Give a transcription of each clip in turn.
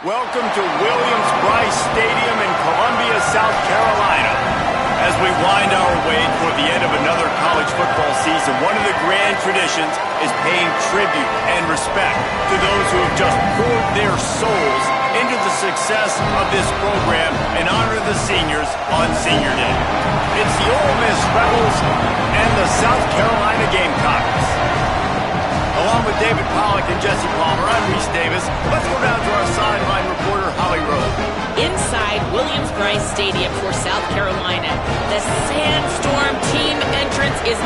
Welcome to Williams-Brice Stadium in Columbia, South Carolina. As we wind our way toward the end of another college football season, one of the grand traditions is paying tribute and respect to those who have just poured their souls into the success of this program and honor the seniors on Senior Day. It's the Ole Miss Rebels and the South Carolina Gamecocks. Along with David Pollack and Jesse Palmer, I'm Reese Davis. Let's go down to our sideline reporter, Holly Rowe. Inside Williams-Brice Stadium for South Carolina, the Sandstorm team entrance is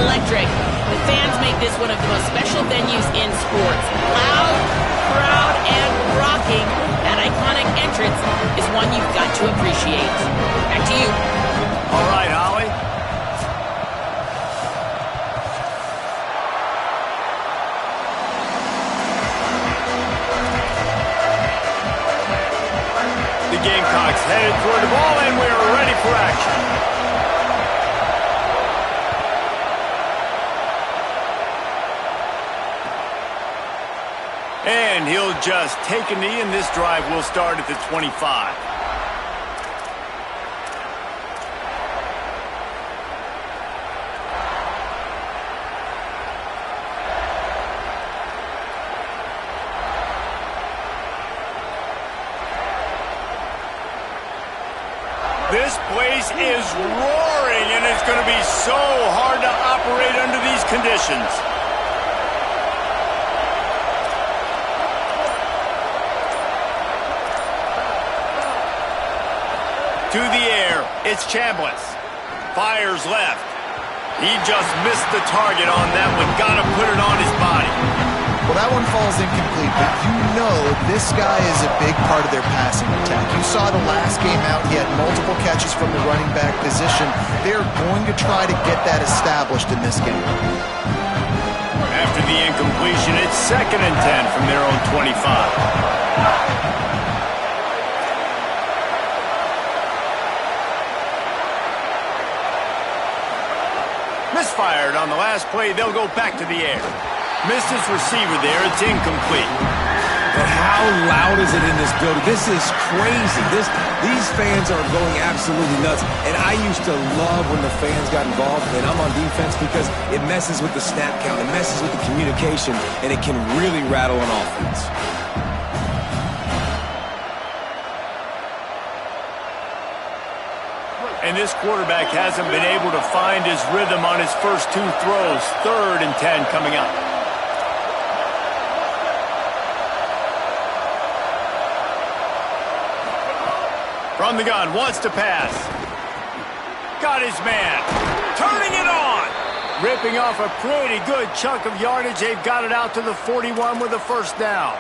electric. The fans make this one of the most special venues in sports. Loud, proud, and rocking. That iconic entrance is one you've got to appreciate. Back to you. All right, Holly. The Gamecocks headed toward the ball, and we're ready for action. And he'll just take a knee, and this drive will start at the 25. This place is roaring, and it's going to be so hard to operate under these conditions. To the air, it's Chambliss. Fires left. He just missed the target on that one. Got to put it on his body. Well, that one falls incomplete, but you know this guy is a big part of their passing attack. You saw the last game out, he had multiple catches from the running back position. They're going to try to get that established in this game. After the incompletion, it's 2nd and 10 from their own 25. Misfired on the last play. They'll go back to the air. Missed his receiver there. It's incomplete. But how loud is it in this building? This is crazy. These fans are going absolutely nuts. And I used to love when the fans got involved, and I'm on defense because it messes with the snap count. It messes with the communication, and it can really rattle an offense. And this quarterback hasn't been able to find his rhythm on his first 2 throws. 3rd and 10 coming up. From the gun, wants to pass. Got his man. Turning it on. Ripping off a pretty good chunk of yardage. They've got it out to the 41 with a first down.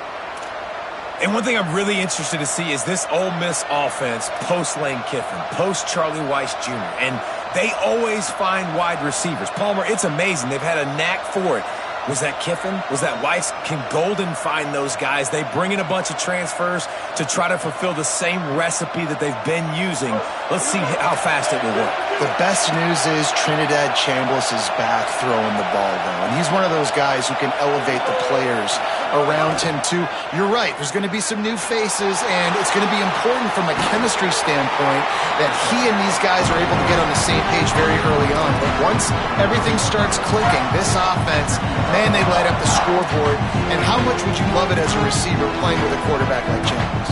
And one thing I'm really interested to see is this Ole Miss offense post-Lane Kiffin, post-Charlie Weiss Jr., and they always find wide receivers. Palmer, it's amazing. They've had a knack for it. Was that Kiffin? Was that Weiss? Can Golden find those guys? They bring in a bunch of transfers to try to fulfill the same recipe that they've been using. Let's see how fast it will work. The best news is Trinidad Chambliss is back throwing the ball, though. And he's one of those guys who can elevate the players around him, too. You're right. There's going to be some new faces, and it's going to be important from a chemistry standpoint that he and these guys are able to get on the same page very early on. But once everything starts clicking, this offense, man, they light up the scoreboard. And how much would you love it as a receiver playing with a quarterback like Chambliss?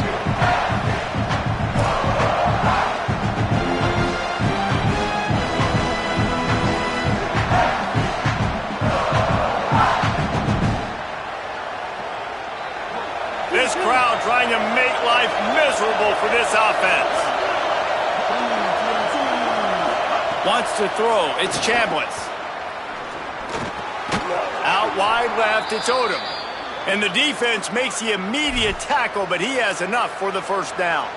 This crowd trying to make life miserable for this offense. Wants to throw. It's Chambliss. Out wide left, it's Odom. And the defense makes the immediate tackle, but he has enough for the first down.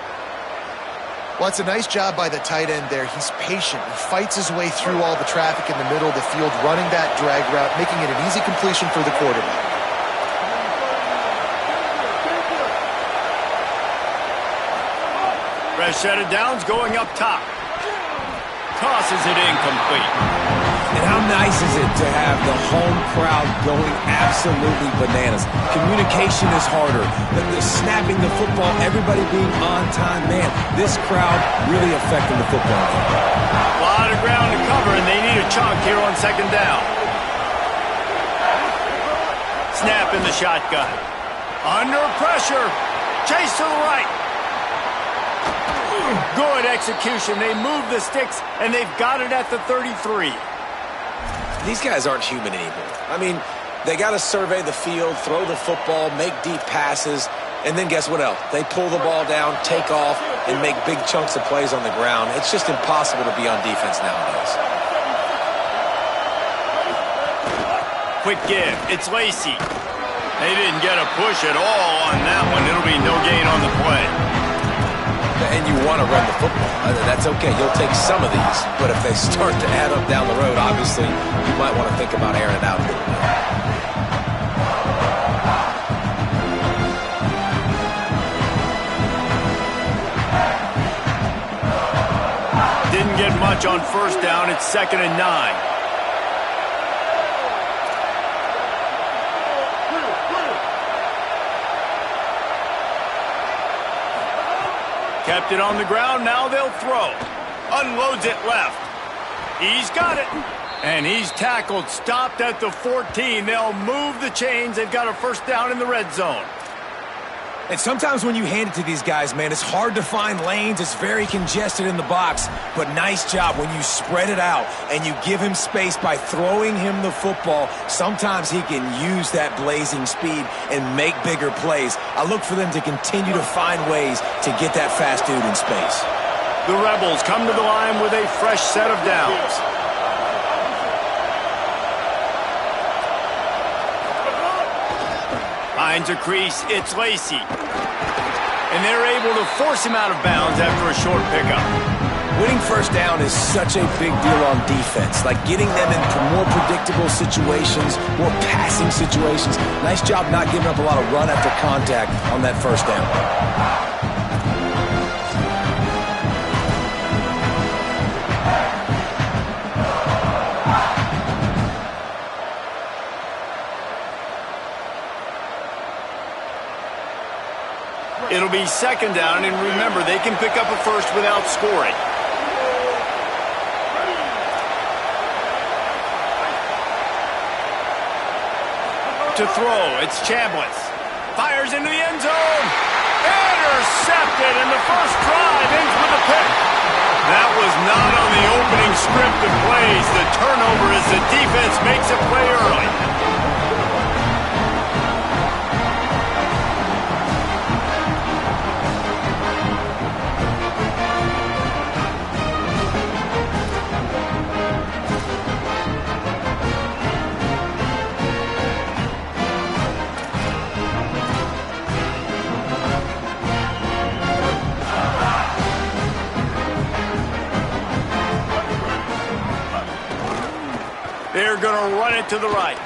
Well, it's a nice job by the tight end there. He's patient. He fights his way through all the traffic in the middle of the field, running that drag route, making it an easy completion for the quarterback. Fresh set of downs going up top. Tosses it incomplete. And how nice is it to have the home crowd going absolutely bananas? Communication is harder. The snapping the football, everybody being on time. Man, this crowd really affecting the football game. A lot of ground to cover, and they need a chunk here on 2nd down. Snap in the shotgun. Under pressure. Chase to the right. Good execution. They move the sticks, and they've got it at the 33. These guys aren't human anymore. I mean, they got to survey the field, throw the football, make deep passes, and then guess what else? They pull the ball down, take off, and make big chunks of plays on the ground. It's just impossible to be on defense nowadays. Quick give. It's Lacey. They didn't get a push at all on that one. It'll be no gain on the play. And you want to run the football. That's okay. You'll take some of these. But if they start to add up down the road, obviously, you might want to think about airing it out a little bit. Didn't get much on first down. It's 2nd and 9. kept it on the ground. Now they'll throw. Unloads it left. He's got it. And he's tackled, stopped at the 14. They'll move the chains. They've got a first down in the red zone. And sometimes when you hand it to these guys, man, it's hard to find lanes. It's very congested in the box. But nice job when you spread it out and you give him space by throwing him the football. Sometimes he can use that blazing speed and make bigger plays. I look for them to continue to find ways to get that fast dude in space. The Rebels come to the line with a fresh set of downs. Finds a crease, it's Lacey. And they're able to force him out of bounds after a short pickup. Winning first down is such a big deal on defense, like getting them into more predictable situations, more passing situations. Nice job not giving up a lot of run after contact on that first down. It'll be second down, and remember, they can pick up a first without scoring. To throw, it's Chambliss. Fires into the end zone. Intercepted, and the first drive ends with a pick. That was not on the opening script of plays. The turnover as the defense makes a play early. They're going to run it to the right.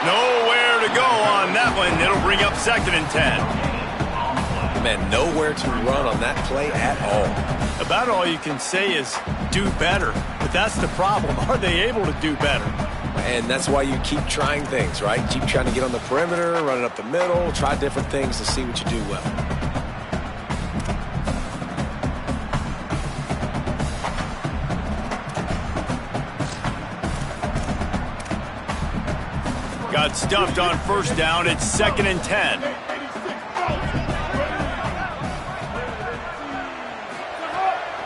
Nowhere to go on that one. It'll bring up second and 10. Man, nowhere to run on that play at all. About all you can say is do better. But that's the problem. Are they able to do better? And that's why you keep trying things, right? Keep trying to get on the perimeter, run it up the middle, try different things to see what you do well. Got stuffed on first down. It's second and 10.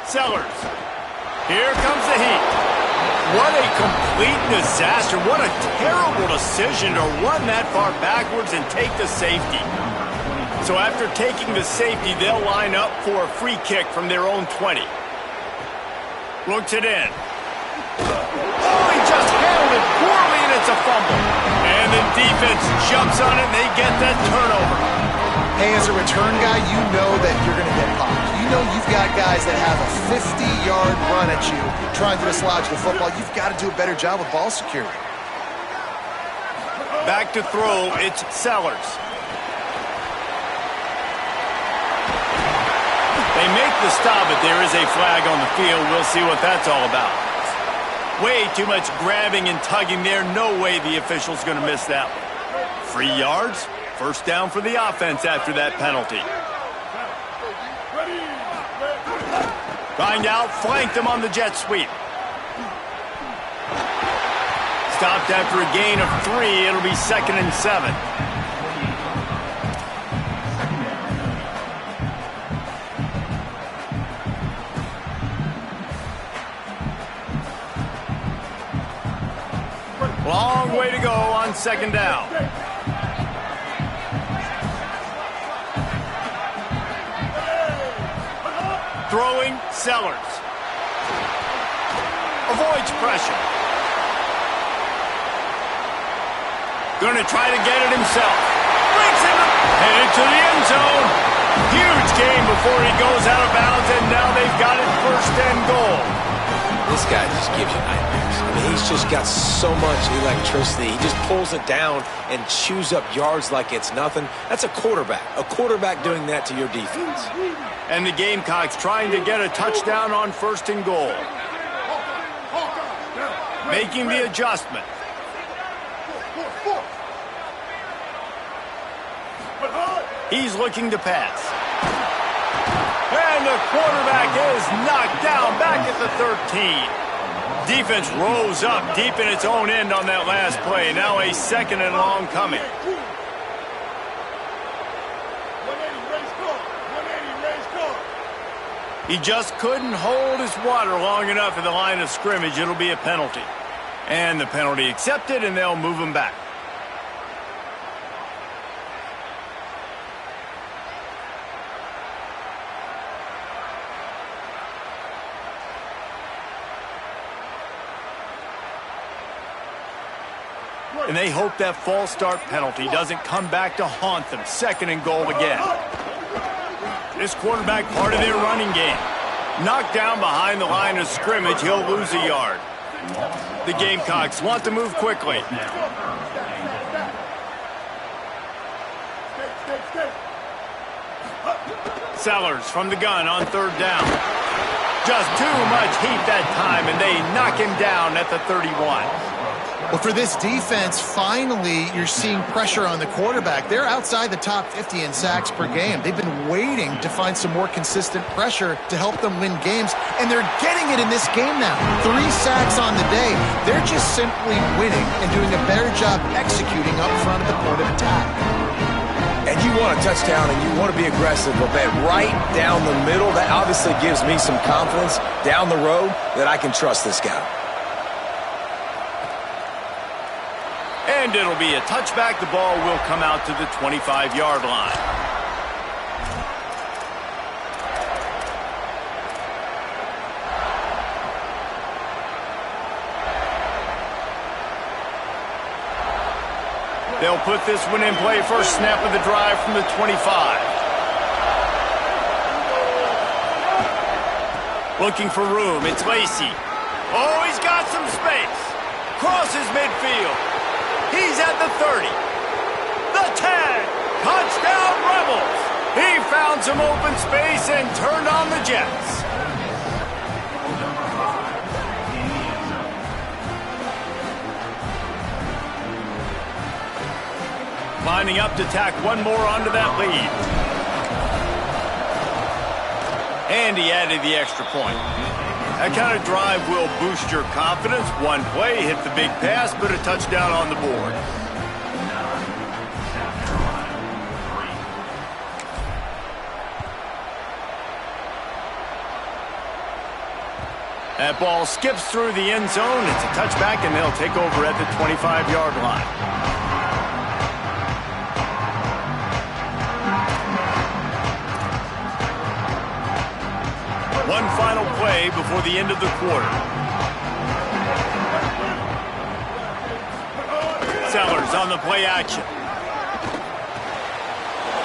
Sellers. Here comes the heat. What a complete disaster. What a terrible decision to run that far backwards and take the safety. So after taking the safety, they'll line up for a free kick from their own 20. Looks it in. Oh, he just handled it poorly, and it's a fumble. And the defense jumps on it, and they get that turnover. Hey, as a return guy, you know that you're going to get popped. You know you've got guys that have a 50-yard run at you trying to dislodge the football. You've got to do a better job with ball security. Back to throw, it's Sellers. They make the stop, but there is a flag on the field. We'll see what that's all about. Way too much grabbing and tugging there. No way the official's going to miss that one. 3 yards, first down for the offense after that penalty. Find out, flanked him on the jet sweep. Stopped after a gain of 3. It'll be second and 7. Long way to go on second down. Throwing, Sellers. Avoids pressure. Going to try to get it himself. Breaks him, headed to the end zone. Huge gain before he goes out of bounds, and now they've got it first and goal. This guy just gives you nightmares. I mean, he's just got so much electricity. He just pulls it down and chews up yards like it's nothing. That's a quarterback. A quarterback doing that to your defense. And the Gamecocks trying to get a touchdown on first and goal. Making the adjustment. He's looking to pass. And the quarterback is knocked down back at the 13. Defense rose up deep in its own end on that last play. Now a 2nd and long coming. He just couldn't hold his water long enough in the line of scrimmage. It'll be a penalty. And the penalty accepted, and they'll move him back. And they hope that false start penalty doesn't come back to haunt them. 2nd and goal again. This quarterback part of their running game. Knocked down behind the line of scrimmage, he'll lose a yard. The Gamecocks want to move quickly. Sellers from the gun on 3rd down. Just too much heat that time, and they knock him down at the 31. Well, for this defense, finally, you're seeing pressure on the quarterback. They're outside the top 50 in sacks per game. They've been waiting to find some more consistent pressure to help them win games, and they're getting it in this game now. 3 sacks on the day. They're just simply winning and doing a better job executing up front at the point of attack. And you want a touchdown and you want to be aggressive, but man, right down the middle, that obviously gives me some confidence down the road that I can trust this guy. And it'll be a touchback. The ball will come out to the 25-yard line. They'll put this one in play. First snap of the drive from the 25. Looking for room. It's Lacey. Oh, he's got some space. Crosses midfield. He's at the 30. The 10. Touchdown, Rebels. He found some open space and turned on the Jets. Lining up to tack one more onto that lead. And he added the extra point. That kind of drive will boost your confidence. One play, hit the big pass, put a touchdown on the board. That ball skips through the end zone. It's a touchback, and they'll take over at the 25-yard line. One final play before the end of the quarter. Sellers on the play action.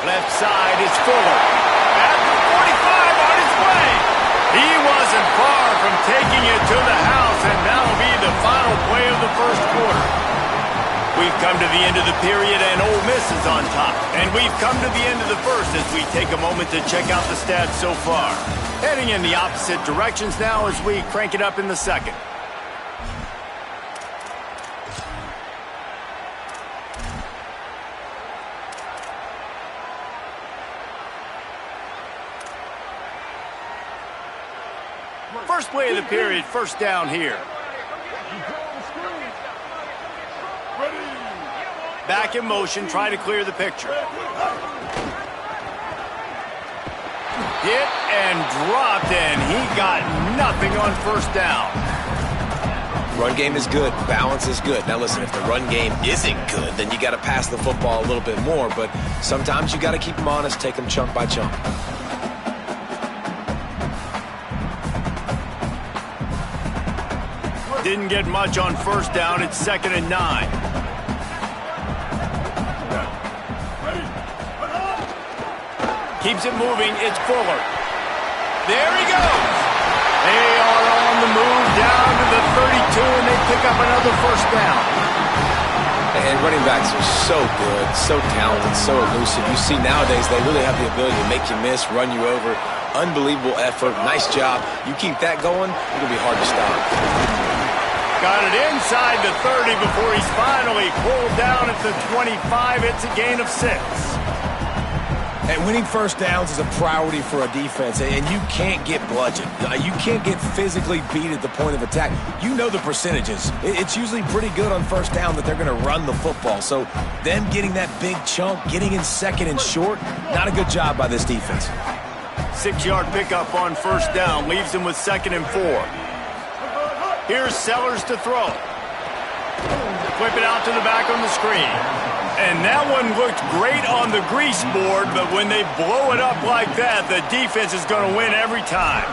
Left side is Fuller. At the 45 on his way. He wasn't far from taking it to the house, and that'll be the final play of the first quarter. We've come to the end of the period, and Ole Miss is on top. And we've come to the end of the first as we take a moment to check out the stats so far. Heading in the opposite directions now as we crank it up in the second. First play of the period, first down here. Back in motion, try to clear the picture. Hit and dropped, and he got nothing on first down. Run game is good. Balance is good. Now listen, if the run game isn't good, then you got to pass the football a little bit more, but sometimes you got to keep them honest, take them chunk by chunk. Didn't get much on first down. It's 2nd and 9. Keeps it moving. It's Fuller. There he goes. They are on the move down to the 32, and they pick up another first down. And running backs are so good, so talented, so elusive. You see nowadays they really have the ability to make you miss, run you over. Unbelievable effort. Nice job. You keep that going, it'll be hard to stop. Got it inside the 30 before he's finally pulled down at the 25. It's a gain of 6. And winning first downs is a priority for a defense, and you can't get bludgeoned. You can't get physically beat at the point of attack. You know the percentages. It's usually pretty good on first down that they're going to run the football. So them getting that big chunk, getting in second and short, not a good job by this defense. 6-yard pickup on first down leaves him with 2nd and 4. Here's Sellers to throw. Flip it out to the back on the screen. And that one looked great on the grease board, but when they blow it up like that, the defense is going to win every time.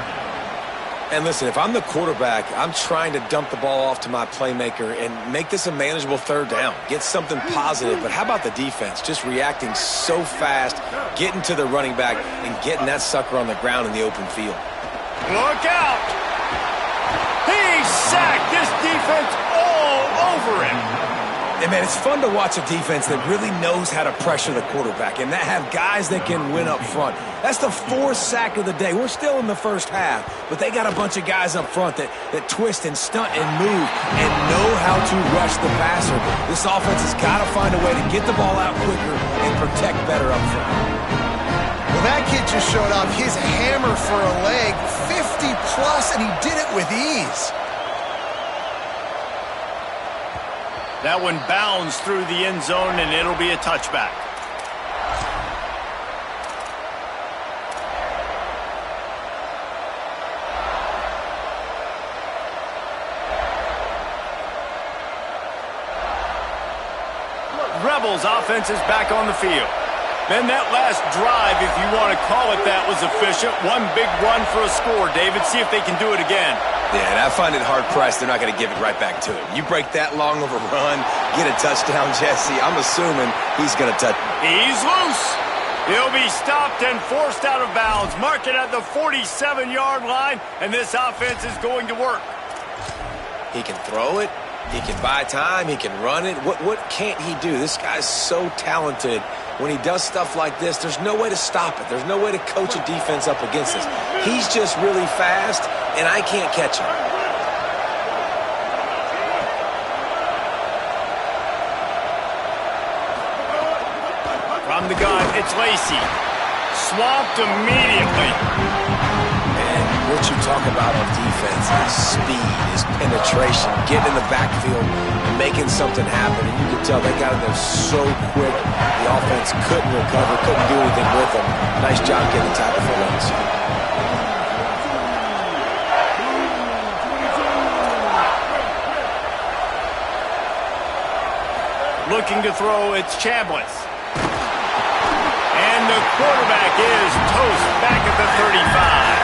And listen, if I'm the quarterback, I'm trying to dump the ball off to my playmaker and make this a manageable third down. Get something positive. But how about the defense? Just reacting so fast, getting to the running back, and getting that sucker on the ground in the open field. Look out! He's sacked! This defense all over him. And, man, it's fun to watch a defense that really knows how to pressure the quarterback and that have guys that can win up front. That's the 4th sack of the day. We're still in the first half, but they got a bunch of guys up front that twist and stunt and move and know how to rush the passer. This offense has got to find a way to get the ball out quicker and protect better up front. Well, that kid just showed off his hammer for a leg, 50-plus, and he did it with ease. That one bounds through the end zone, and it'll be a touchback. Rebels offense is back on the field. Man, that last drive, if you want to call it that, was efficient. One big run for a score, David. See if they can do it again. Yeah, and I find it hard-pressed they're not going to give it right back to him. You break that long of a run, get a touchdown, Jesse, I'm assuming he's going to touch. He's loose. He'll be stopped and forced out of bounds. Mark it at the 47-yard line, and this offense is going to work. He can throw it. He can buy time. He can run it. What can't he do? This guy's so talented. When he does stuff like this, there's no way to stop it. There's no way to coach a defense up against this. He's just really fast, and I can't catch him. From the gun, it's Lacy. Swamped immediately. And what you talk about on defense is speed, is penetration, getting in the backfield, making something happen. And you can tell they got in there so quick. The offense couldn't recover, couldn't do anything with them. Nice job getting the tackle for once. Looking to throw, it's Chambliss. And the quarterback is toast back at the 35.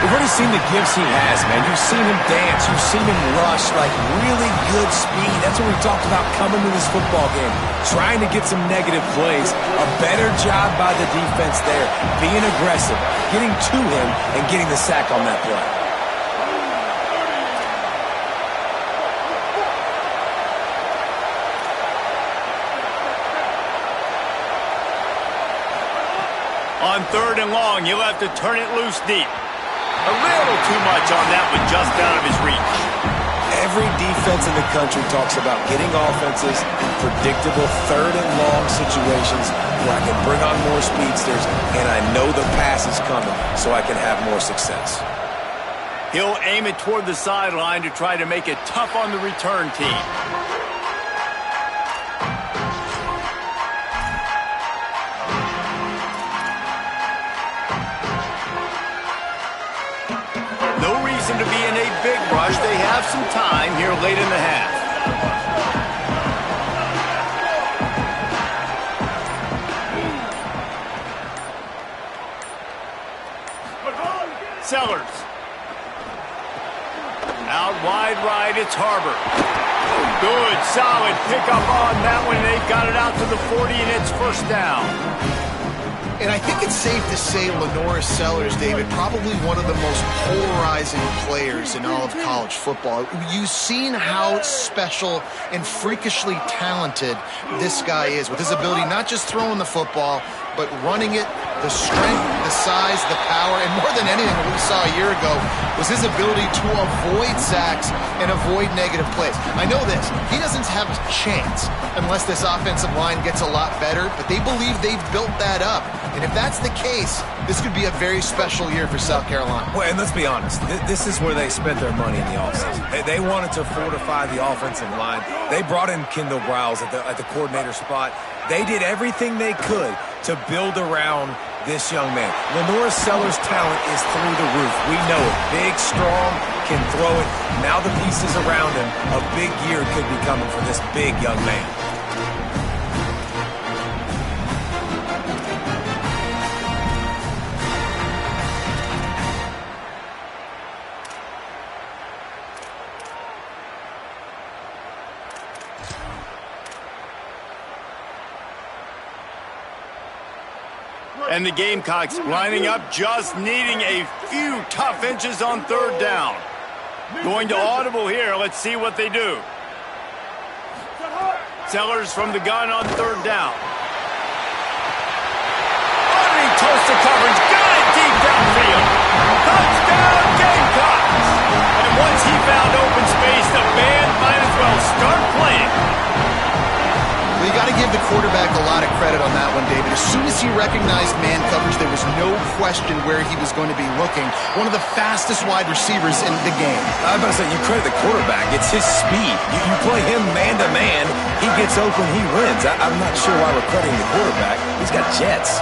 We've already seen the gifts he has, man. You've seen him dance. You've seen him rush, like really good speed. That's what we talked about coming to this football game. Trying to get some negative plays. A better job by the defense there. Being aggressive, getting to him, and getting the sack on that play. On 3rd and long, you'll have to turn it loose deep. A little too much on that one, just out of his reach. Every defense in the country talks about getting offenses in predictable 3rd and long situations where I can bring on more speedsters and I know the pass is coming so I can have more success. He'll aim it toward the sideline to try to make it tough on the return team. To be in a big rush. They have some time here late in the half. Sellers. Out wide right, it's Harbor. Good, solid pickup on that one. They've got it out to the 40, and it's first down. And I think it's safe to say Lenoris Sellers, David, probably one of the most polarizing players in all of college football. You've seen how special and freakishly talented this guy is with his ability not just throwing the football, but running it, The strength, the size, the power, and more than anything what we saw a year ago was his ability to avoid sacks and avoid negative plays. I know this. He doesn't have a chance unless this offensive line gets a lot better, but they believe they've built that up. And if that's the case, this could be a very special year for South Carolina. Well, and let's be honest. This is where they spent their money in the offseason. They wanted to fortify the offensive line. They brought in Kendall Briles at the coordinator spot. They did everything they could to build around this young man. Lenore Sellers' talent is through the roof. We know it. Big, strong, can throw it. Now the pieces around him, a big year could be coming for this big young man. And the Gamecocks lining up, just needing a few tough inches on third down. Going to audible here. Let's see what they do. Sellers from the gun on third down. Running close to coverage. Got it deep downfield. Touchdown Gamecocks. And once he found open space, the band might as well start playing. Well, you got to give the quarterback a lot of credit on that one, David. As soon as he recognized man coverage, there was no question where he was going to be looking. One of the fastest wide receivers in the game. I was about to say, you credit the quarterback. It's his speed. You play him man-to-man, he gets open, he wins. I'm not sure why we're crediting the quarterback. He's got jets.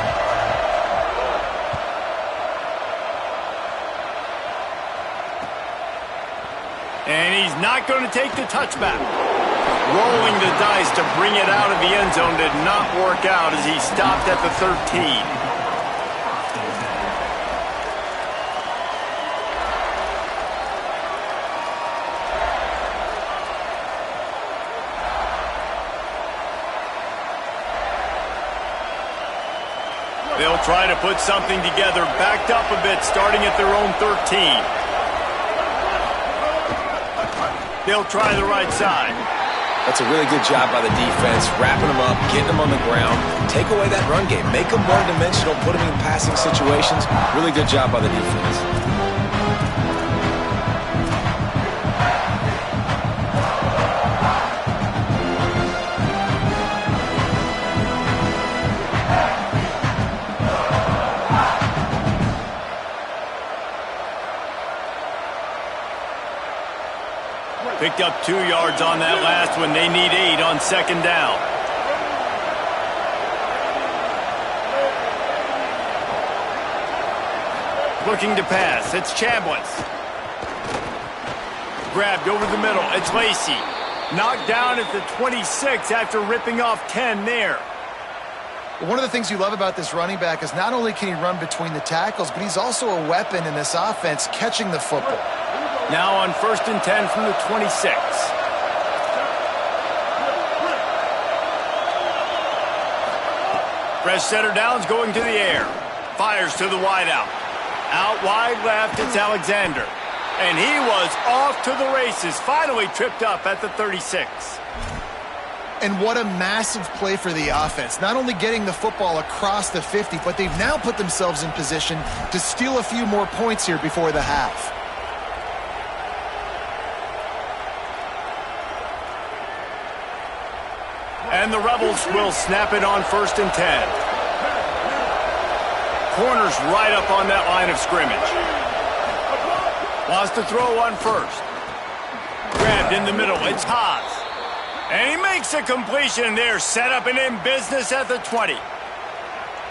And he's not going to take the touchback. Rolling the dice to bring it out of the end zone did not work out as he stopped at the 13. They'll try to put something together, backed up a bit, starting at their own 13. They'll try the right side. That's a really good job by the defense, wrapping them up, getting them on the ground. Take away that run game. Make them one-dimensional, put them in passing situations. Really good job by the defense. Picked up 2 yards on that last one. They need 8 on second down. Looking to pass. It's Chambliss. Grabbed over the middle. It's Lacey. Knocked down at the 26 after ripping off 10 there. One of the things you love about this running back is not only can he run between the tackles, but he's also a weapon in this offense catching the football. Now on 1st and 10 from the 26. Fresh center downs going to the air. Fires to the wideout. Out wide left, it's Alexander. And he was off to the races. Finally tripped up at the 36. And what a massive play for the offense. Not only getting the football across the 50, but they've now put themselves in position to steal a few more points here before the half. And the Rebels will snap it on 1st and 10. Corners right up on that line of scrimmage. Wants to throw on first. Grabbed in the middle. It's Haas. And he makes a completion there. Set up and in business at the 20.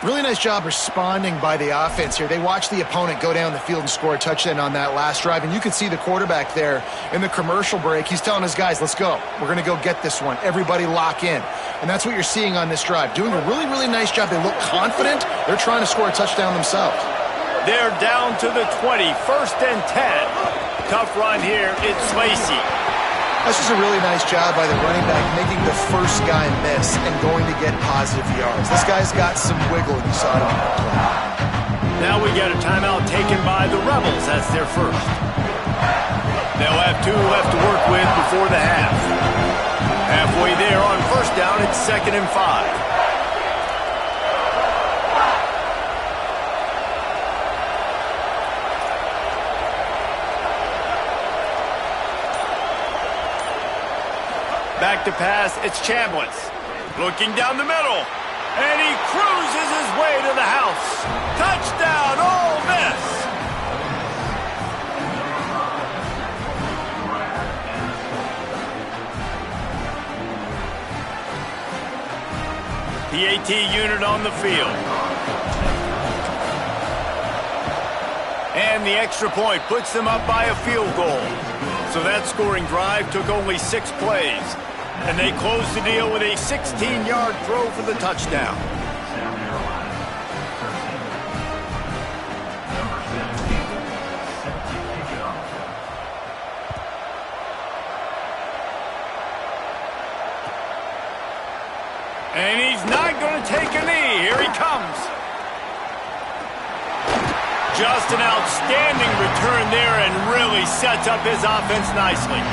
Really nice job responding by the offense here. They watched the opponent go down the field and score a touchdown on that last drive. And you can see the quarterback there in the commercial break. He's telling his guys, let's go. We're going to go get this one. Everybody lock in. And that's what you're seeing on this drive. Doing a really, really nice job. They look confident. They're trying to score a touchdown themselves. They're down to the 20. 1st and 10. Tough run here. It's Lacey. That's just a really nice job by the running back, making the first guy miss and going to get positive yards. This guy's got some wiggle, and you saw it on that play. Now we get a timeout taken by the Rebels. That's their first. They'll have 2 left to work with before the half. Halfway there on 1st down, it's 2nd and 5. Back to pass, it's Chambliss. Looking down the middle. And he cruises his way to the house. Touchdown, Ole Miss! PAT unit on the field. And the extra point puts them up by a field goal. So that scoring drive took only 6 plays. And they closed the deal with a 16-yard throw for the touchdown. And he's not going to take a knee. Here he comes. Just an outstanding return there and really sets up his offense nicely.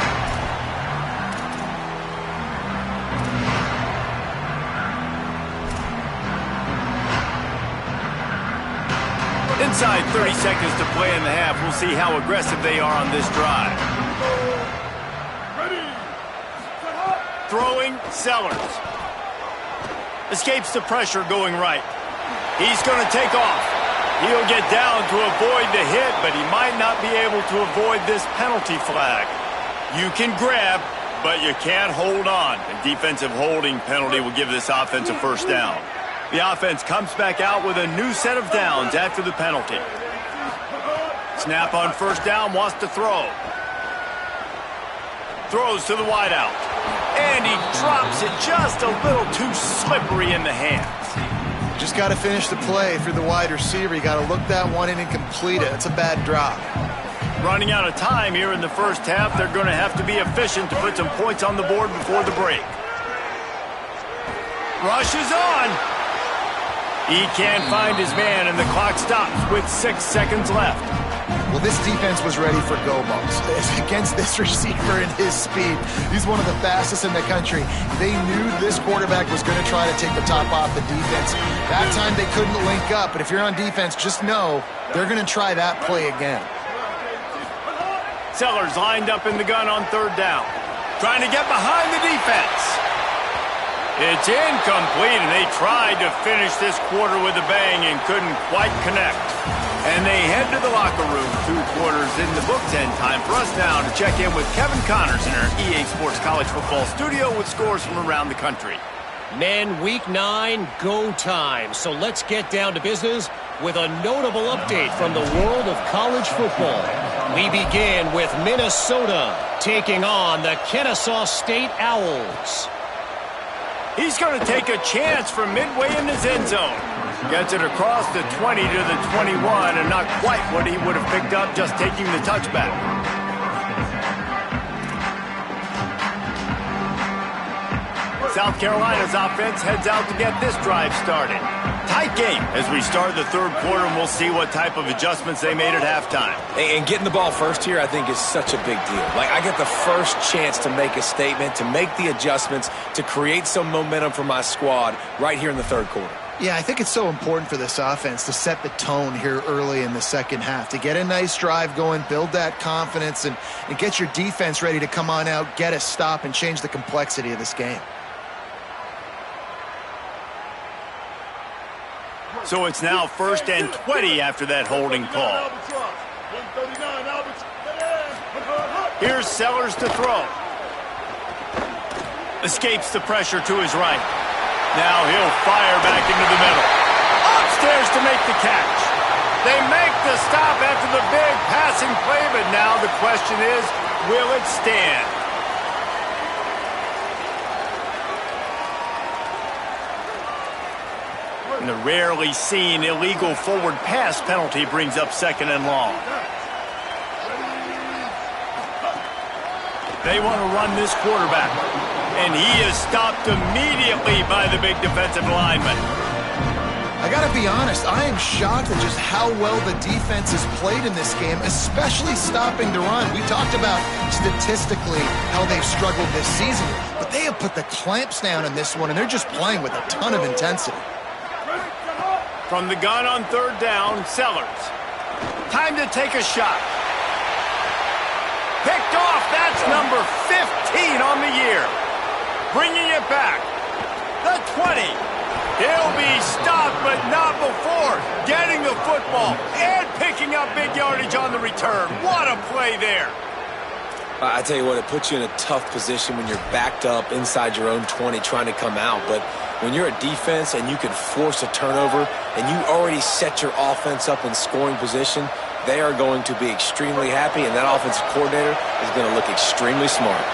Inside 30 seconds to play in the half. We'll see how aggressive they are on this drive. Throwing, Sellers. Escapes the pressure going right. He's going to take off. He'll get down to avoid the hit, but he might not be able to avoid this penalty flag. You can grab, but you can't hold on. A defensive holding penalty will give this offense a first down. The offense comes back out with a new set of downs after the penalty. Snap on first down, wants to throw. Throws to the wideout. And he drops it just a little too slippery in the hands. Just got to finish the play through the wide receiver. You got to look that one in and complete it. It's a bad drop. Running out of time here in the first half. They're going to have to be efficient to put some points on the board before the break. Rush is on. He can't find his man, and the clock stops with 6 seconds left. Well, this defense was ready for go balls. Against this receiver and his speed, he's one of the fastest in the country. They knew this quarterback was going to try to take the top off the defense. That time they couldn't link up, but if you're on defense, just know they're going to try that play again. Sellers lined up in the gun on third down, trying to get behind the defense. It's incomplete, and they tried to finish this quarter with a bang and couldn't quite connect. And they head to the locker room. 2 quarters in the books, and time for us now to check in with Kevin Connors in our EA Sports College Football studio with scores from around the country. Men, Week 9, go time. So let's get down to business with a notable update from the world of college football. We begin with Minnesota taking on the Kennesaw State Owls. He's going to take a chance from midway in his end zone. Gets it across the 20 to the 21, and not quite what he would have picked up just taking the touchback. South Carolina's offense heads out to get this drive started. Tight game as we start the third quarter, and we'll see what type of adjustments they made at halftime. And getting the ball first here, I think, is such a big deal. Like, I get the first chance to make a statement, to make the adjustments, to create some momentum for my squad right here in the third quarter. Yeah, I think it's so important for this offense to set the tone here early in the second half, to get a nice drive going, build that confidence, and get your defense ready to come on out, get a stop, and change the complexity of this game. So it's now 1st and 20 after that holding call. Here's Sellers to throw. Escapes the pressure to his right. Now he'll fire back into the middle. Upstairs to make the catch. They make the stop after the big passing play, but now the question is, will it stand? And the rarely seen illegal forward pass penalty brings up 2nd and long. They want to run this quarterback. And he is stopped immediately by the big defensive lineman. I got to be honest, I am shocked at just how well the defense has played in this game, especially stopping the run. We talked about statistically how they've struggled this season, but they have put the clamps down in this one, and they're just playing with a ton of intensity. From the gun on third down, Sellers. Time to take a shot. Picked off. That's number 15 on the year. bringing it back. The 20. He'll be stopped, but not before getting the football and picking up big yardage on the return. What a play there. I tell you what, it puts you in a tough position when you're backed up inside your own 20 trying to come out. But when you're a defense and you can force a turnover and you already set your offense up in scoring position, they are going to be extremely happy, and that offensive coordinator is going to look extremely smart.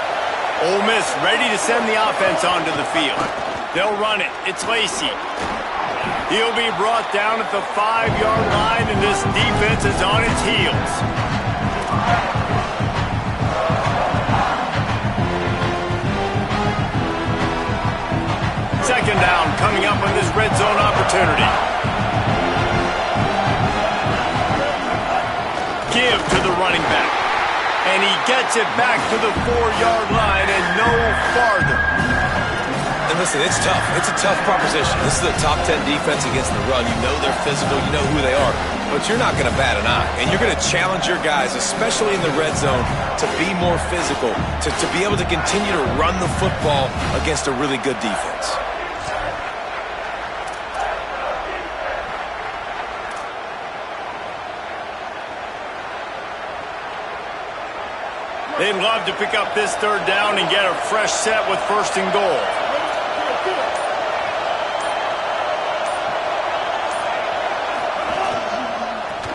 Ole Miss ready to send the offense onto the field. They'll run it. It's Lacey. He'll be brought down at the 5-yard line, and this defense is on its heels. Second down coming up on this red zone opportunity. Give to the running back. And he gets it back to the 4-yard line and no farther. And listen, it's tough. It's a tough proposition. This is a top 10 defense against the run. You know they're physical. You know who they are. But you're not going to bat an eye. And you're going to challenge your guys, especially in the red zone, to be more physical, to be able to continue to run the football against a really good defense. They'd love to pick up this third down and get a fresh set with first and goal.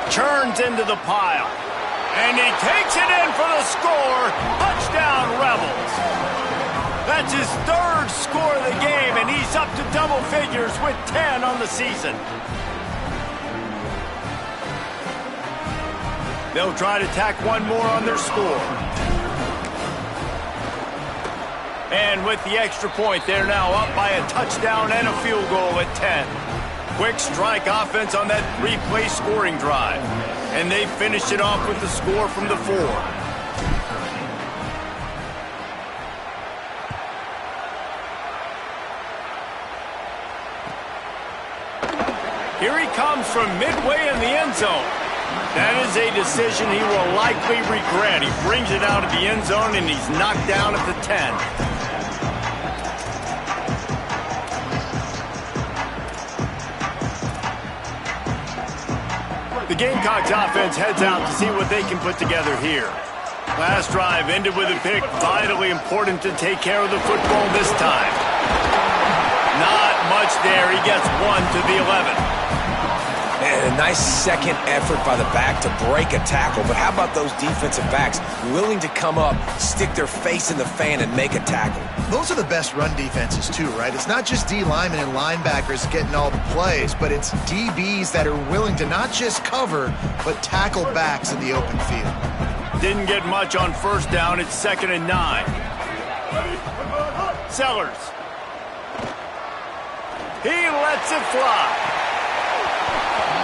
Turns into the pile. And he takes it in for the score. Touchdown, Rebels. That's his third score of the game, and he's up to double figures with 10 on the season. They'll try to tack one more on their score. And with the extra point, they're now up by a touchdown and a field goal at 10. Quick strike offense on that 3-play scoring drive. And they finish it off with the score from the 4. Here he comes from midway in the end zone. That is a decision he will likely regret. He brings it out of the end zone, and he's knocked down at the 10. The Gamecocks offense heads out to see what they can put together here. Last drive ended with a pick. Vitally important to take care of the football this time. Not much there. He gets one to the 11. And a nice second effort by the back to break a tackle. But how about those defensive backs willing to come up, stick their face in the fan, and make a tackle? Those are the best run defenses too, right? It's not just D linemen and linebackers getting all the plays, but it's DBs that are willing to not just cover, but tackle backs in the open field. Didn't get much on first down. It's 2nd and 9. Sellers. He lets it fly.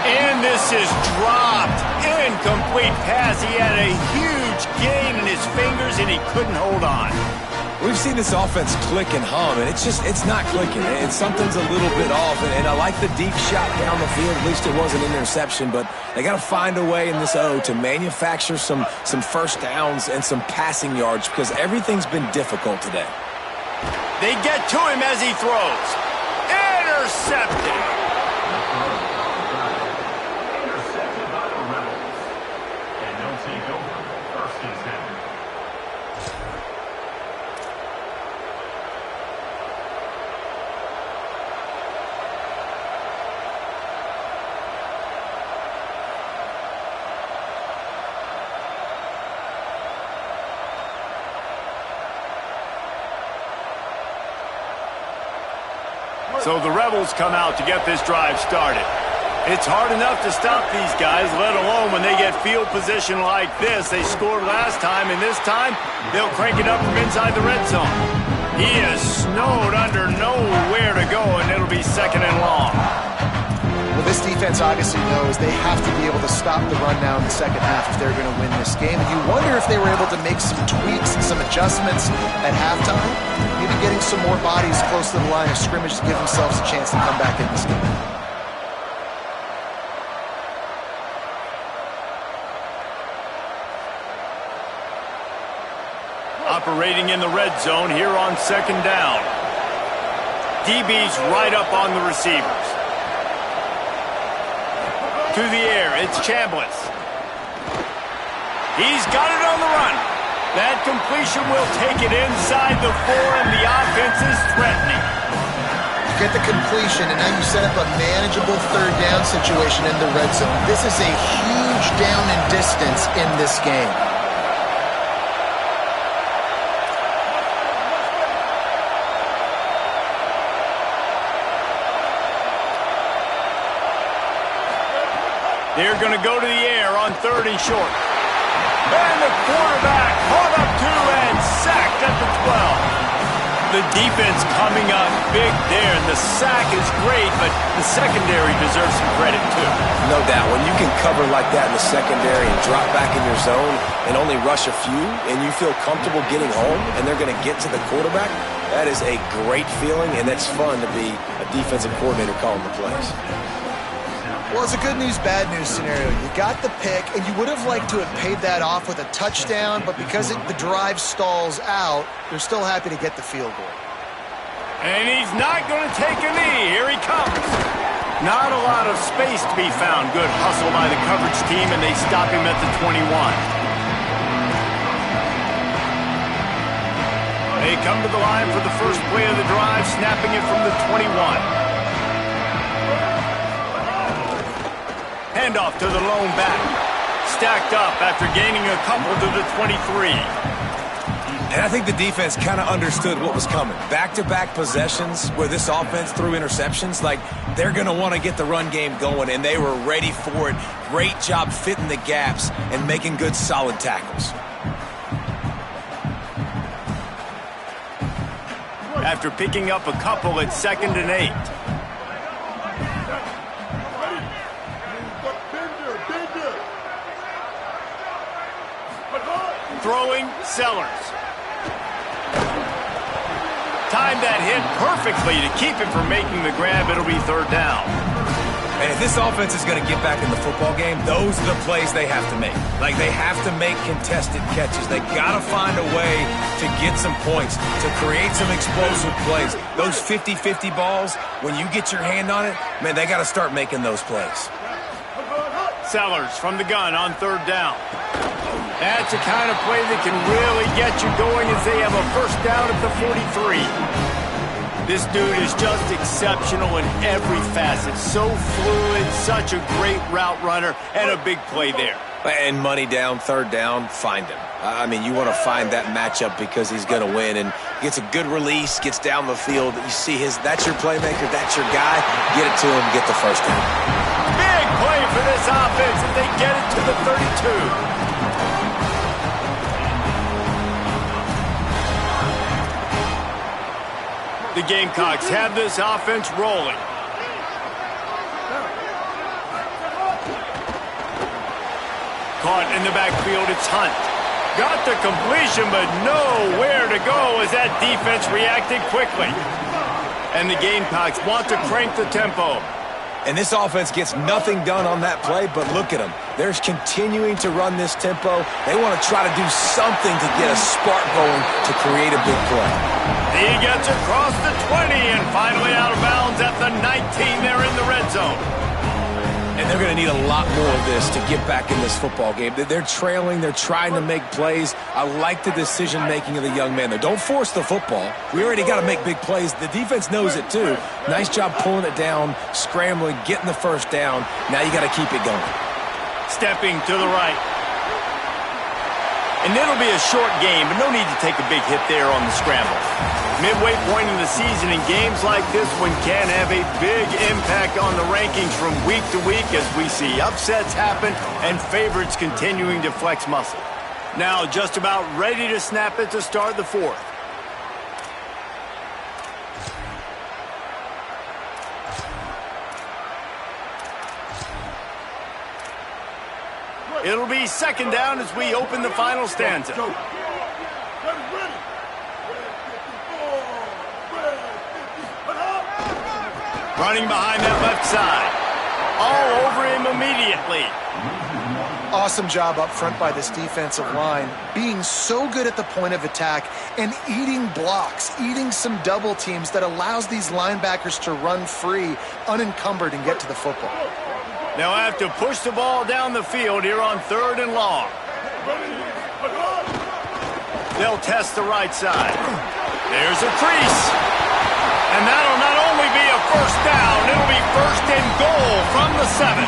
And this is dropped. Incomplete pass. He had a huge gain in his fingers, and he couldn't hold on. We've seen this offense click and hum, and it's not clicking. And something's a little bit off. And I like the deep shot down the field. At least it was an interception. But they got to find a way in this O to manufacture some first downs and some passing yards, because everything's been difficult today. They get to him as he throws. Intercepted. So the Rebels come out to get this drive started. It's hard enough to stop these guys, let alone when they get field position like this. They scored last time, and this time they'll crank it up from inside the red zone. He is snowed under, nowhere to go, and it'll be 2nd and long. Well, this defense obviously knows they have to be able to stop the run now in the second half if they're going to win this game. And you wonder if they were able to make some tweaks and some adjustments at halftime, maybe getting some more bodies close to the line of scrimmage to give themselves a chance to come back in this game. operating in the red zone here on second down. DB's right up on the receivers. To the air, it's Chambliss. He's got it on the run. That completion will take it inside the 4, and the offense is threatening. You get the completion, and now you set up a manageable third down situation in the red zone. This is a huge down in distance in this game. They're going to go to the air on 3rd and short. And the quarterback caught up 2 and sacked at the 12. The defense coming up big there, and the sack is great, but the secondary deserves some credit too. No doubt. When you can cover like that in the secondary and drop back in your zone and only rush a few, and you feel comfortable getting home, and they're going to get to the quarterback, that is a great feeling, and it's fun to be a defensive coordinator calling the plays. Well, it's a good news, bad news scenario. You got the pick, and you would have liked to have paid that off with a touchdown, but because the drive stalls out, they're still happy to get the field goal. And he's not going to take a knee. Here he comes. Not a lot of space to be found. Good hustle by the coverage team, and they stop him at the 21. They come to the line for the first play of the drive, snapping it from the 21. Handoff to the lone back. Stacked up after gaining a couple to the 23. And I think the defense kind of understood what was coming. Back-to-back possessions where this offense threw interceptions, like they're going to want to get the run game going, and they were ready for it. Great job fitting the gaps and making good, solid tackles. After picking up a couple at 2nd and 8. Throwing Sellers. Timed that hit perfectly to keep him from making the grab. It'll be 3rd down. And if this offense is going to get back in the football game, those are the plays they have to make. Like, they have to make contested catches. They got to find a way to get some points, to create some explosive plays. Those 50-50 balls, when you get your hand on it, man, they got to start making those plays. Sellers from the gun on 3rd down. That's the kind of play that can really get you going as they have a first down at the 43. This dude is just exceptional in every facet. So fluid, such a great route runner, and a big play there. And money down, 3rd down, find him. I mean, you want to find that matchup because he's going to win, and gets a good release, gets down the field. You see that's your playmaker, that's your guy. Get it to him, get the first down. Big play for this offense as they get it to the 32. The Gamecocks have this offense rolling. Caught in the backfield, it's Hunt. Got the completion, but nowhere to go as that defense reacted quickly. And the Gamecocks want to crank the tempo. And this offense gets nothing done on that play, but look at them. They're continuing to run this tempo. They want to try to do something to get a spark going to create a big play. He gets across the 20 and finally out of bounds at the 19. They're in the red zone. And they're going to need a lot more of this to get back in this football game. They're trailing. They're trying to make plays. I like the decision-making of the young man, though. Don't force the football. We already got to make big plays. The defense knows it, too. Nice job pulling it down, scrambling, getting the first down. Now you got to keep it going. Stepping to the right. And it'll be a short game, but no need to take a big hit there on the scramble. Midway point in the season, and games like this one can have a big impact on the rankings from week to week as we see upsets happen and favorites continuing to flex muscle. Now just about ready to snap it to start the 4th. It'll be 2nd down as we open the final stanza. Running behind that left side. All over him immediately. Awesome job up front by this defensive line, being so good at the point of attack and eating blocks, eating some double teams that allows these linebackers to run free, unencumbered, and get to the football. They'll have to push the ball down the field here on 3rd and long. They'll test the right side. There's a crease. And that'll not only be a first down, it'll be 1st and goal from the 7.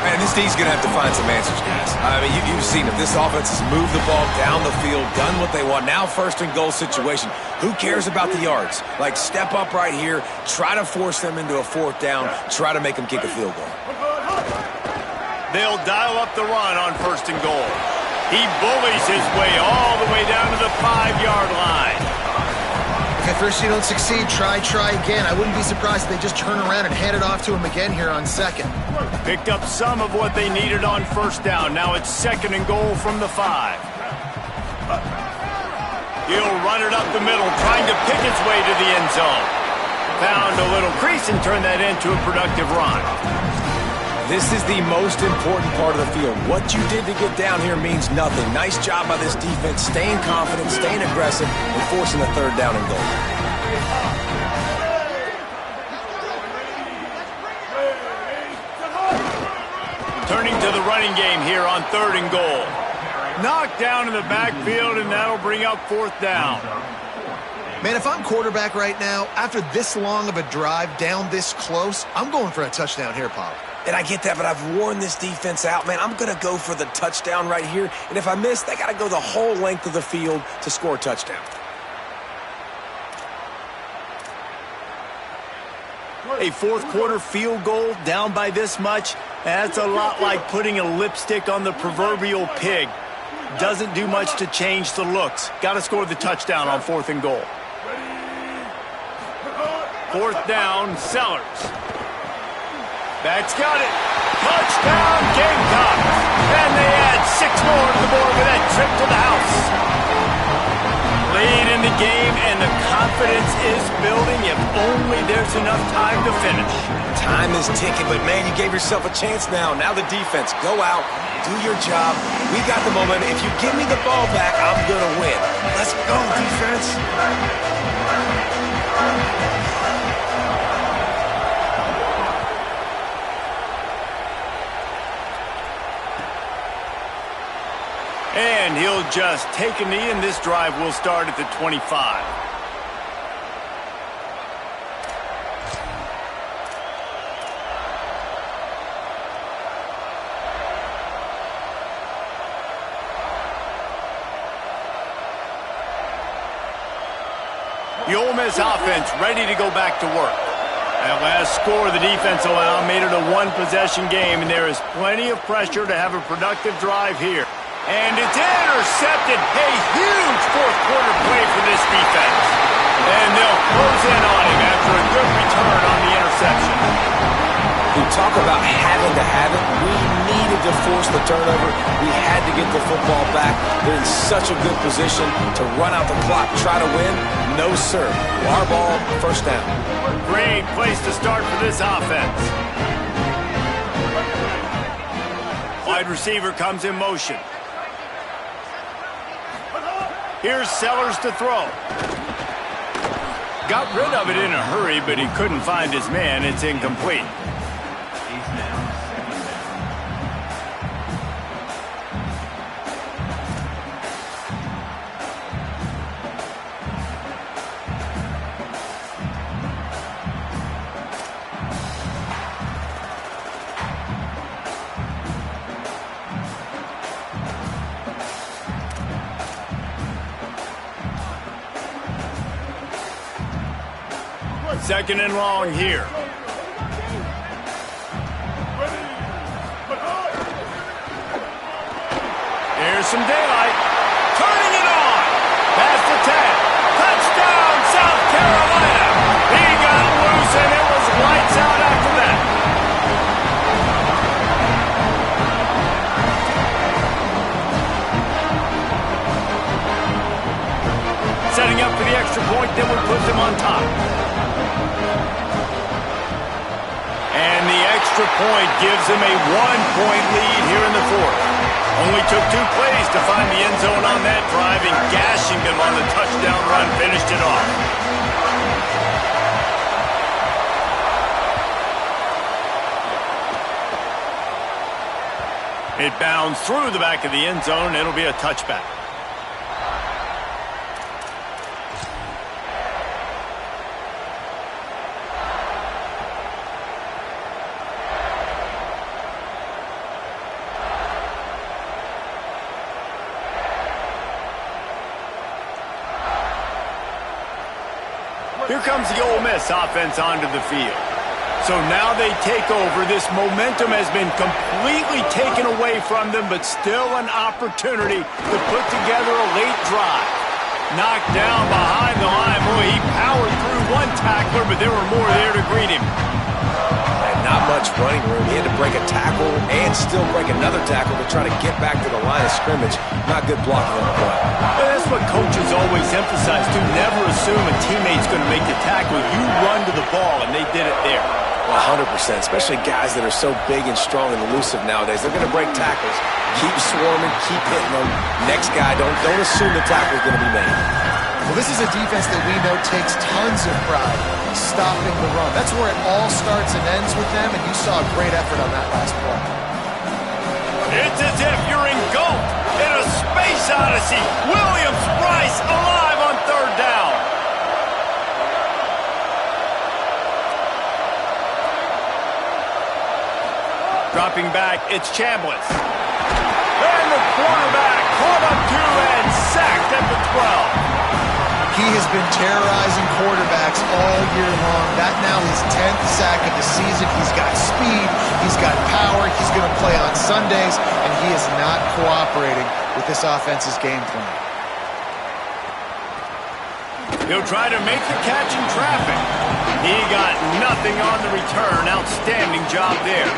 Man, this D's going to have to find some answers, guys. I mean, you've seen it. This offense has moved the ball down the field, done what they want. Now 1st and goal situation. Who cares about the yards? Like, step up right here, try to force them into a 4th down, try to make them kick a field goal. They'll dial up the run on 1st and goal. He bullies his way all the way down to the 5-yard line. If at first you don't succeed, try again. I wouldn't be surprised if they just turn around and hand it off to him again here on 2nd. Picked up some of what they needed on 1st down. Now it's 2nd and goal from the 5. He'll run it up the middle, trying to pick its way to the end zone. Found a little crease and turned that into a productive run. This is the most important part of the field. What you did to get down here means nothing. Nice job by this defense, staying confident, staying aggressive, and forcing a 3rd down and goal. Turning to the running game here on 3rd and goal. Knocked down in the backfield, and that'll bring up 4th down. Man, if I'm quarterback right now, after this long of a drive down this close, I'm going for a touchdown here, Pop. And I get that, but I've worn this defense out, man. I'm going to go for the touchdown right here. And if I miss, they got to go the whole length of the field to score a touchdown. A 4th quarter field goal down by this much, that's a lot like putting a lipstick on the proverbial pig. Doesn't do much to change the looks. Got to score the touchdown on 4th and goal. 4th down, Sellers. That's got it. Touchdown, Gamecocks. And they add 6 more to the board with that trip to the house. Lead in the game, and the confidence is building if only there's enough time to finish. Time is ticking, but, man, you gave yourself a chance now. Now the defense, go out, do your job. We got the momentum. If you give me the ball back, I'm going to win. Let's go, defense. And he'll just take a knee, and this drive will start at the 25. The Ole Miss offense ready to go back to work. That last score the defense allowed made it a 1-possession game, and there is plenty of pressure to have a productive drive here. And it's intercepted. A huge 4th quarter play for this defense. And they'll close in on him after a good return on the interception. You talk about having to have it. We needed to force the turnover. We had to get the football back. They're in such a good position to run out the clock, try to win. No, sir. Our ball, 1st down. Great place to start for this offense. Wide receiver comes in motion. Here's Sellers to throw. Got rid of it in a hurry, but he couldn't find his man. It's incomplete. Second and long here. Here's some daylight. Turning it on. Past the 10. Touchdown, South Carolina. He got loose, and it was lights out after that. Setting up for the extra point that would put them on top. And the extra extra point gives them a 1-point lead here in the fourth. Only took 2 plays to find the end zone on that drive, and gashing them on the touchdown run finished it off. It bounds through the back of the end zone. It'll be a touchback. Here comes the Ole Miss offense onto the field. So now they take over. This momentum has been completely taken away from them, but still an opportunity to put together a late drive. Knocked down behind the line. Boy, he powered through one tackler, but there were more there to greet him. And not much running room. He had to break a tackle and still break another tackle to try to get back to the line of scrimmage. Not good blocking on the play. But that's what coaches always emphasize, too. Never assume a teammate's going to make the tackle. You run to the ball, and they did it there. 100%, especially guys that are so big and strong and elusive nowadays. They're going to break tackles. Keep swarming, keep hitting them. Next guy, don't assume the tackle is going to be made. Well, this is a defense that we know takes tons of pride stopping the run. That's where it all starts and ends with them, and you saw a great effort on that last play. It's as if you're engulfed in a space odyssey. Williams-Brice alive on third down. Dropping back, it's Chambliss. And the quarterback caught up to and sacked at the 12. He has been terrorizing quarterbacks all year long. That now his 10th sack of the season. He's got speed. He's got power. He's going to play on Sundays, and he is not cooperating with this offense's game plan. He'll try to make the catch in traffic. He got nothing on the return. Outstanding job there.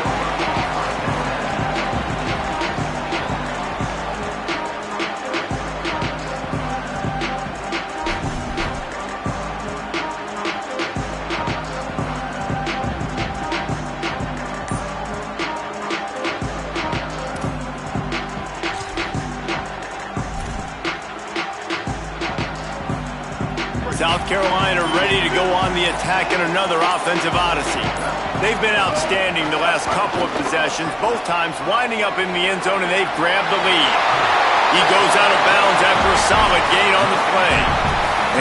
South Carolina ready to go on the attack in another offensive odyssey. They've been outstanding the last couple of possessions, both times winding up in the end zone, and they've grabbed the lead. He goes out of bounds after a solid gain on the play.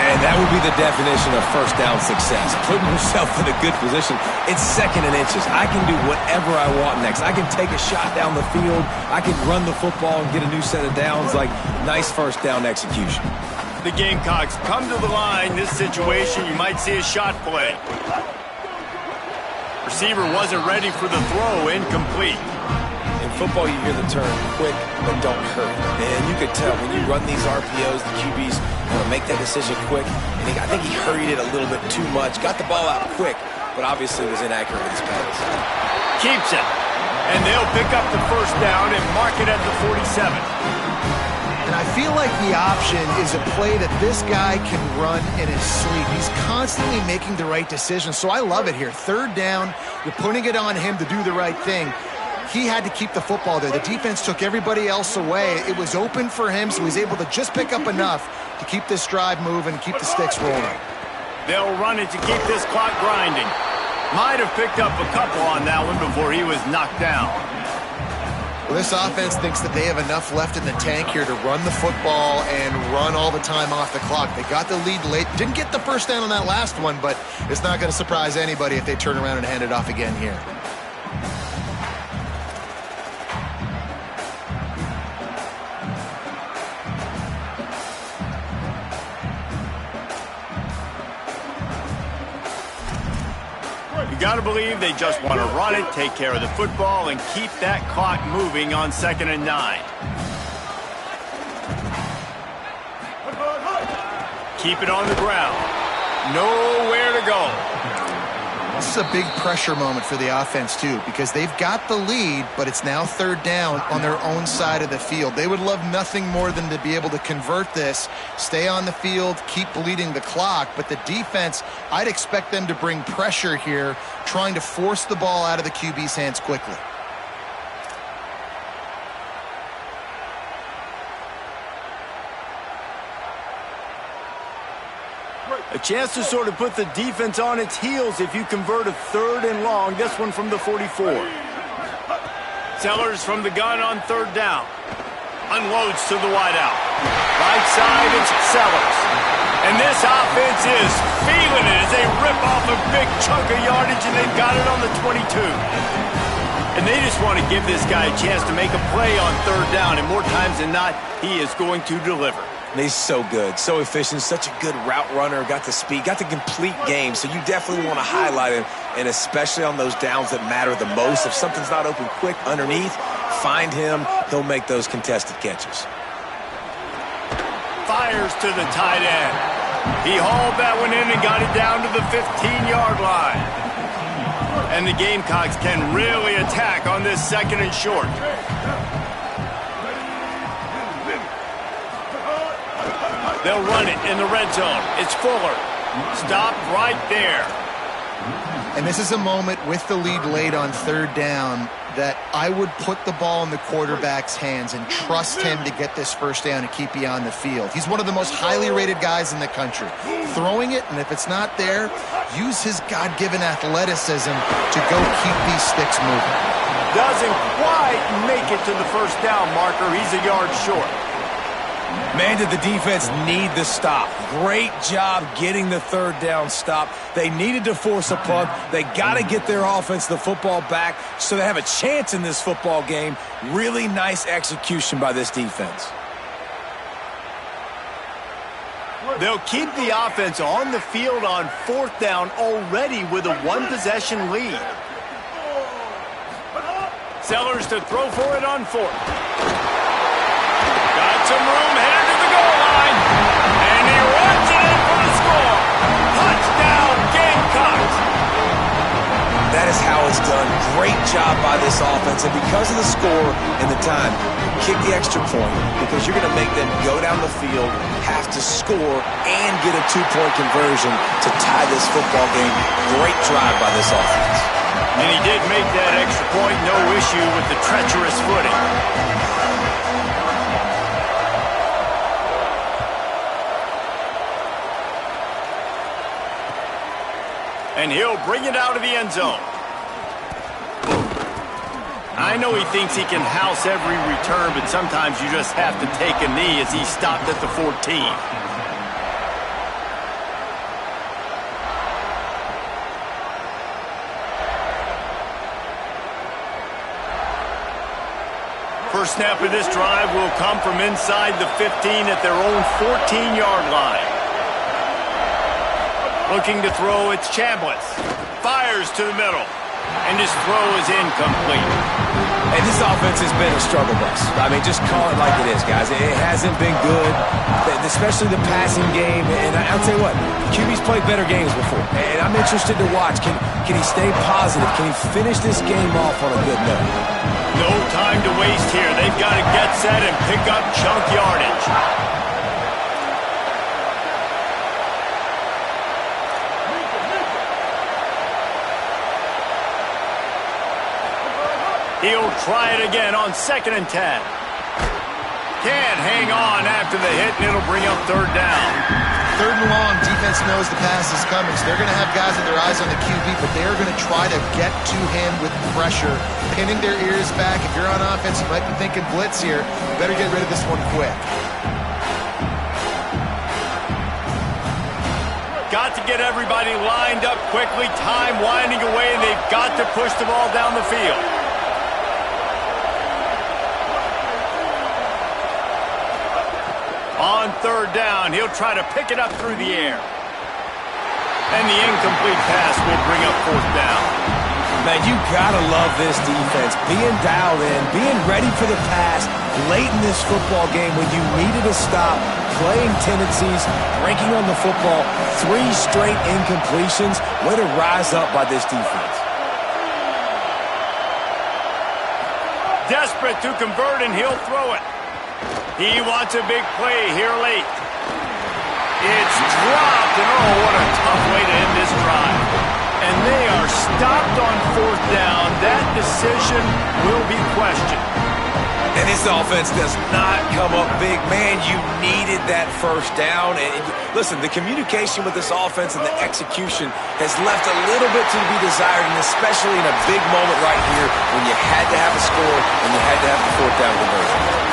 And that would be the definition of first down success. Putting yourself in a good position. It's second and inches. I can do whatever I want next. I can take a shot down the field. I can run the football and get a new set of downs. Like, nice first down execution. The Gamecocks come to the line. This situation, you might see a shot play. Receiver wasn't ready for the throw. Incomplete. In football, you hear the term quick, but don't hurry. And you could tell when you run these RPOs, the QBs want to make that decision quick. And I think he hurried it a little bit too much. Got the ball out quick, but obviously was inaccurate with his pass. Keeps it. And they'll pick up the first down and mark it at the 47. And I feel like the option is a play that this guy can run in his sleep. He's constantly making the right decision, so I love it here. Third down, you're putting it on him to do the right thing. He had to keep the football there. The defense took everybody else away. It was open for him, so he's able to just pick up enough to keep this drive moving, keep the sticks rolling. They'll run it to keep this clock grinding. Might have picked up a couple on that one before he was knocked down. Well, this offense thinks that they have enough left in the tank here to run the football and run all the time off the clock. They got the lead late. Didn't get the first down on that last one, but it's not going to surprise anybody if they turn around and hand it off again here. You got to believe they just want to run it, take care of the football, and keep that clock moving on 2nd and 9. Keep it on the ground. Nowhere to go. It's a big pressure moment for the offense, too, because they've got the lead, but it's now third down on their own side of the field. They would love nothing more than to be able to convert this, stay on the field, keep bleeding the clock. But the defense, I'd expect them to bring pressure here, trying to force the ball out of the QB's hands quickly. A chance to sort of put the defense on its heels if you convert a 3rd and long. This one from the 44. Sellers from the gun on 3rd down. Unloads to the wideout. Right side, it's Sellers. And this offense is feeling it as they rip off a big chunk of yardage, and they've got it on the 22. And they just want to give this guy a chance to make a play on 3rd down, and more times than not, he is going to deliver. And he's so good, so efficient, such a good route runner, got the speed, got the complete game. So you definitely want to highlight him, and especially on those downs that matter the most. If something's not open quick underneath, find him. He'll make those contested catches. Fires to the tight end. He hauled that one in and got it down to the 15-yard line. And the Gamecocks can really attack on this 2nd and short. They'll run it in the red zone. It's Fuller. Stopped right there. And this is a moment with the lead late on 3rd down that I would put the ball in the quarterback's hands and trust him to get this 1st down and keep you on the field. He's one of the most highly rated guys in the country. Throwing it, and if it's not there, use his God-given athleticism to go keep these sticks moving. Doesn't quite make it to the 1st down marker. He's a yard short. Man, did the defense need the stop. Great job getting the 3rd down stop. They needed to force a punt. They got to get their offense the football back so they have a chance in this football game. Really nice execution by this defense. They'll keep the offense on the field on 4th down already with a 1-possession lead. Sellers to throw for it on 4th. Got some room headed to the goal line. And he runs it in for the score. Touchdown, Gamecocks. That is how it's done. Great job by this offense. And because of the score and the time, kick the extra point because you're going to make them go down the field, have to score, and get a 2-point conversion to tie this football game. Great drive by this offense. And he did make that extra point. No issue with the treacherous footing. And he'll bring it out of the end zone. I know he thinks he can house every return, but sometimes you just have to take a knee as he stopped at the 14. First snap of this drive will come from inside the 15 at their own 14-yard line. Looking to throw, it's Chambliss. Fires to the middle. And his throw is incomplete. And this offense has been a struggle bus. I mean, just call it like it is, guys. It hasn't been good, especially the passing game. And I'll tell you what, QB's played better games before. And I'm interested to watch. Can he stay positive? Can he finish this game off on a good note? No time to waste here. They've got to get set and pick up chunk yardage. He'll try it again on 2nd and 10. Can't hang on after the hit, and it'll bring up 3rd down. 3rd and long, defense knows the pass is coming, so they're going to have guys with their eyes on the QB, but they're going to try to get to him with pressure, pinning their ears back. If you're on offense, you might be thinking blitz here. You better get rid of this one quick. Got to get everybody lined up quickly, time winding away, and they've got to push the ball down the field. On 3rd down, he'll try to pick it up through the air. And the incomplete pass will bring up 4th down. Man, you gotta love this defense. Being dialed in, being ready for the pass late in this football game when you needed a stop, playing tendencies, breaking on the football, 3 straight incompletions. Way to rise up by this defense. Desperate to convert, and he'll throw it. He wants a big play here late. It's dropped, and oh, what a tough way to end this drive. And they are stopped on 4th down. That decision will be questioned. And this offense does not come up big. Man, you needed that 1st down. And listen, the communication with this offense and the execution has left a little bit to be desired, and especially in a big moment right here when you had to have a score and you had to have the 4th down conversion.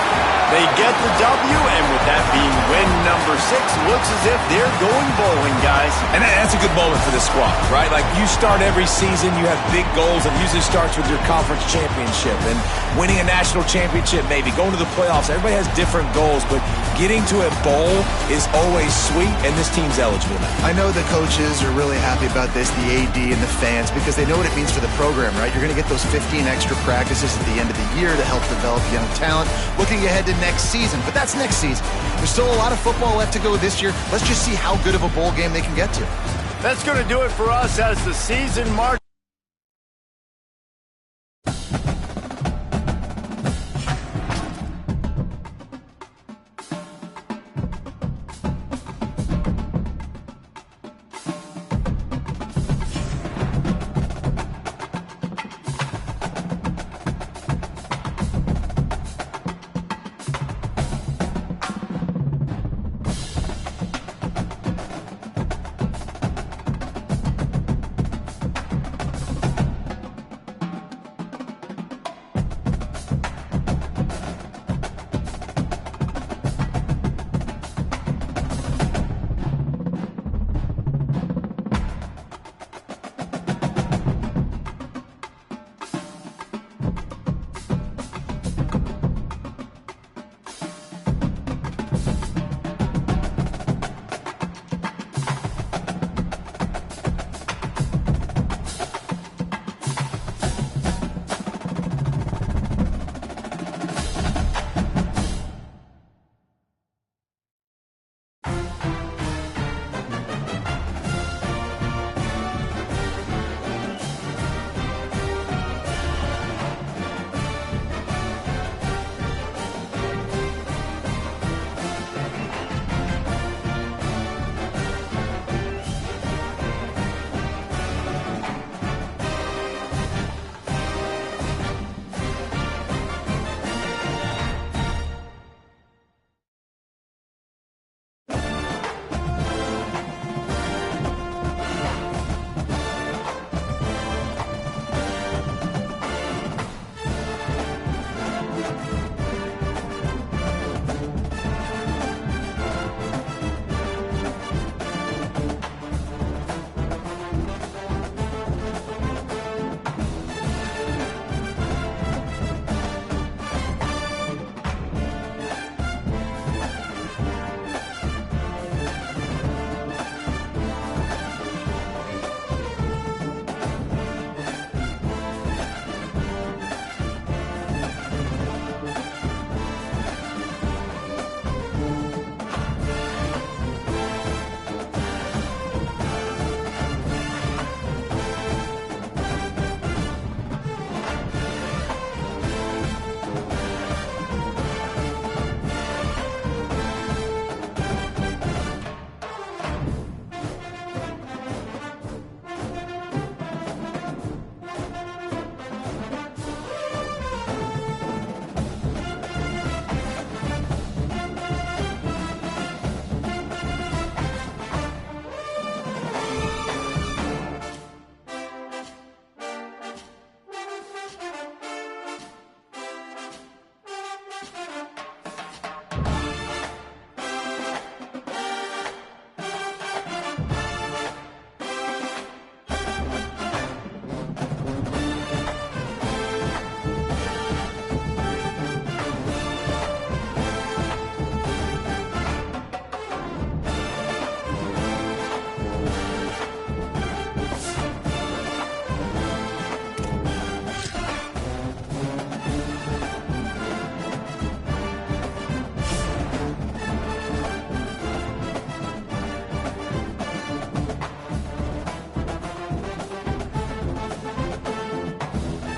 They get the W, and with that being win number 6, looks as if they're going bowling, guys. And that's a good moment for this squad, right? Like, you start every season, you have big goals, and usually starts with your conference championship and winning a national championship, maybe going to the playoffs. Everybody has different goals, but getting to a bowl is always sweet, and this team's eligible now. I know the coaches are really happy about this, the AD and the fans, because they know what it means for the program, right? You're going to get those 15 extra practices at the end of the year to help develop young talent. Looking ahead to next season, but that's next season. There's still a lot of football left to go this year. Let's just see how good of a bowl game they can get to. That's going to do it for us as the season marches.